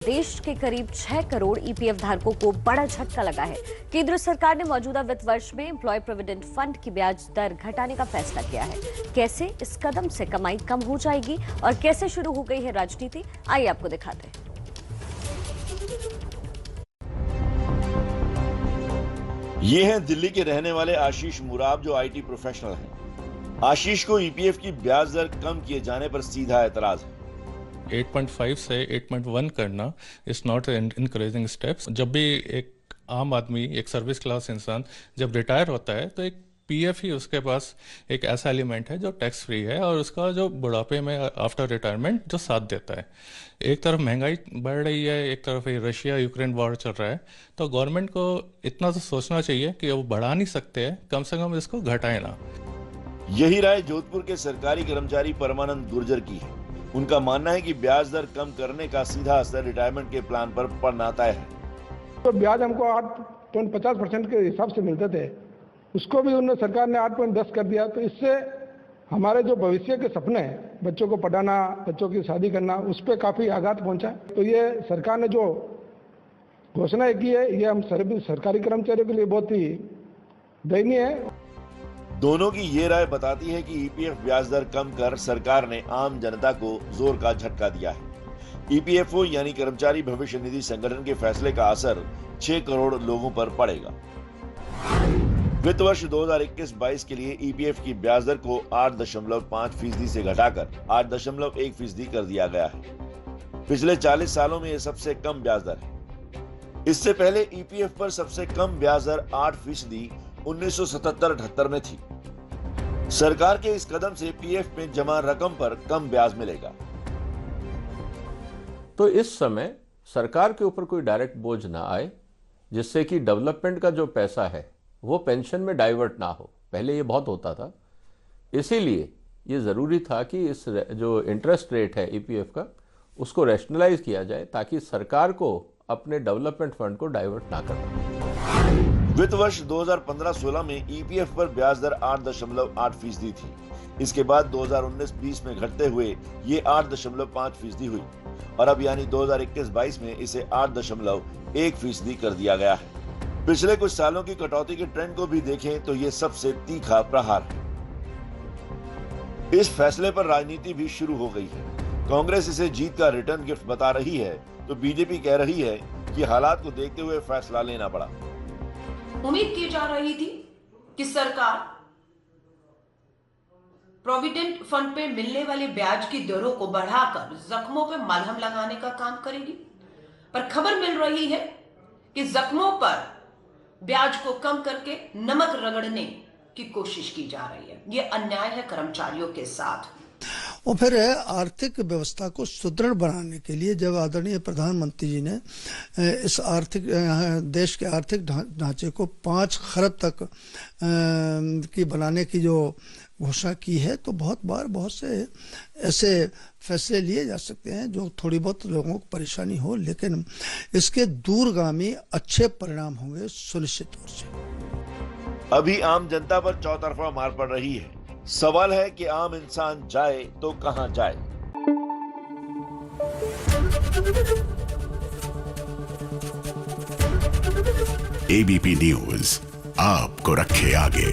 देश के करीब 6 करोड़ ईपीएफ धारकों को बड़ा झटका लगा है। केंद्र सरकार ने मौजूदा वित्त वर्ष में एम्प्लॉय प्रोविडेंट फंड की ब्याज दर घटाने का फैसला किया है। कैसे इस कदम से कमाई कम हो जाएगी और कैसे शुरू हो गई है राजनीति, आइए आपको दिखाते हैं। ये हैं दिल्ली के रहने वाले आशीष मुराब, जो आईटी प्रोफेशनल हैं। आशीष को ईपीएफ की ब्याज दर कम किए जाने पर सीधा एतराज है। 8.5 से 8.1 करना इज नॉट इनकरेजिंग स्टेप्स। जब भी एक आम आदमी, एक सर्विस क्लास इंसान जब रिटायर होता है तो एक पीएफ ही उसके पास एक ऐसा एलिमेंट है जो टैक्स फ्री है और उसका जो बुढ़ापे में आफ्टर रिटायरमेंट जो साथ देता है। एक तरफ महंगाई बढ़ रही है, एक तरफ रशिया यूक्रेन वॉर चल रहा है, तो गवर्नमेंट को इतना तो सोचना चाहिए कि वो बढ़ा नहीं सकते हैं, कम से कम इसको घटाए ना। यही राय जोधपुर के सरकारी कर्मचारी परमानंद गुर्जर की है। उनका मानना है कि ब्याज दर कम करने का सीधा असर रिटायरमेंट के प्लान पर पड़ना तय है। तो ब्याज हमको 8.50% के हिसाब से मिलते थे, उसको भी उन्होंने सरकार ने 8.10 कर दिया। तो इससे हमारे जो भविष्य के सपने हैं, बच्चों को पढ़ाना, बच्चों की शादी करना, उस पर काफी आघात पहुंचा। तो ये सरकार ने जो घोषणा की है, ये हम सरकारी कर्मचारियों के लिए बहुत ही दयनीय है। दोनों की ये राय बताती है कि ईपीएफ ब्याज दर कम कर सरकार ने आम जनता को जोर का झटका दिया है। ईपीएफओ यानी कर्मचारी भविष्य निधि संगठन के फैसले का असर 6 करोड़ लोगों पर पड़ेगा। वित्त वर्ष 2021-22 के लिए ईपीएफ की ब्याज दर को 8.5% से घटाकर 8.1% कर दिया गया है। पिछले 40 सालों में यह सबसे कम ब्याज दर है। इससे पहले ईपीएफ पर सबसे कम ब्याज दर 8% 1977-78 में थी। सरकार के इस कदम से पीएफ में जमा रकम पर कम ब्याज मिलेगा। तो इस समय सरकार के ऊपर कोई डायरेक्ट बोझ ना आए, जिससे कि डेवलपमेंट का जो पैसा है वो पेंशन में डाइवर्ट ना हो। पहले ये बहुत होता था, इसीलिए ये जरूरी था कि इस जो इंटरेस्ट रेट है ईपीएफ का, उसको रैशनलाइज किया जाए ताकि सरकार को अपने डेवलपमेंट फंड को डाइवर्ट ना करना। वित्त वर्ष 2015-16 में ईपीएफ पर ब्याज दर 8.8% थी। इसके बाद 2019-20 में घटते हुए ये 8.5% हुई और अब यानी 2021-22 में इसे 8.1% कर दिया गया है। पिछले कुछ सालों की कटौती के ट्रेंड को भी देखें तो ये सबसे तीखा प्रहार है। इस फैसले पर राजनीति भी शुरू हो गई है। कांग्रेस इसे जीत का रिटर्न गिफ्ट बता रही है, तो बीजेपी कह रही है कि हालात को देखते हुए फैसला लेना पड़ा। उम्मीद की जा रही थी कि सरकार प्रोविडेंट फंड पे मिलने वाले ब्याज की दरों को बढ़ाकर जख्मों पे मलहम लगाने का काम करेगी, पर खबर मिल रही है कि जख्मों पर ब्याज को कम करके नमक रगड़ने की कोशिश की जा रही है। यह अन्याय है कर्मचारियों के साथ। और फिर आर्थिक व्यवस्था को सुदृढ़ बनाने के लिए जब आदरणीय प्रधानमंत्री जी ने इस देश के आर्थिक ढांचे को 5 खरब तक की बनाने की जो घोषणा की है, तो बहुत से ऐसे फैसले लिए जा सकते हैं जो थोड़ी बहुत लोगों को परेशानी हो, लेकिन इसके दूरगामी अच्छे परिणाम होंगे सुनिश्चित तौर से। अभी आम जनता पर चौतरफा मार पड़ रही है। सवाल है कि आम इंसान जाए तो कहां जाए। एबीपी न्यूज आपको रखे आगे।